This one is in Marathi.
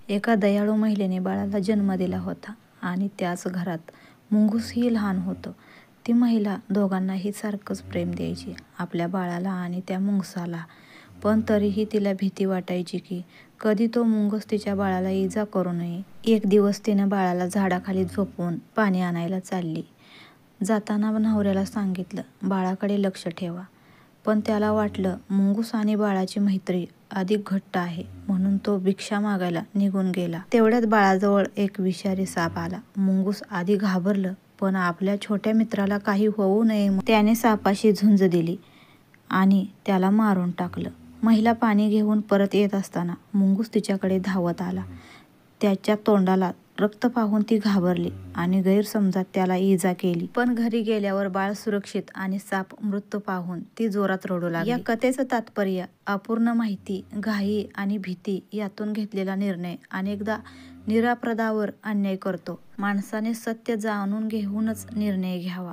एका दयाळू महिलेने बाळाला जन्म दिला होता आणि त्याच घरात मुंगूसही लहान होतं. ती महिला दोघांनाही सारखंच प्रेम द्यायची, आपल्या बाळाला आणि त्या मुंगसाला. पण तरीही तिला भीती वाटायची की कधी तो मुंगस तिच्या बाळाला इजा करू नये. एक दिवस तिनं बाळाला झाडाखाली झोपवून पाणी आणायला चालली. जाताना नवऱ्याला सांगितलं, बाळाकडे लक्ष ठेवा. पण त्याला वाटलं मुंगूस आणि बाळाची मैत्री अधिक घट्ट आहे, म्हणून तो भिक्षा मागायला निघून गेला. तेवढ्यात बाळाजवळ एक विषारी साप आला. मुंगूस आधी घाबरलं, पण आपल्या छोट्या मित्राला काही होऊ नये म्हणून त्याने सापाशी झुंज दिली आणि त्याला मारून टाकलं. महिला पाणी घेऊन परत येत असताना मुंगूस तिच्याकडे धावत आला. त्याच्या तोंडाला रक्त पाहून ती घाबरली आणि गैरसमजात त्याला इजा केली. पण घरी गेल्यावर बाळ सुरक्षित आणि साप मृत पाहून ती जोरात रडू लागली. या कथेचं तात्पर्य अपूर्ण माहिती, घाई आणि भीती यातून घेतलेला निर्णय अनेकदा निरापराधावर अन्याय करतो. माणसाने सत्य जाणून घेऊनच निर्णय घ्यावा.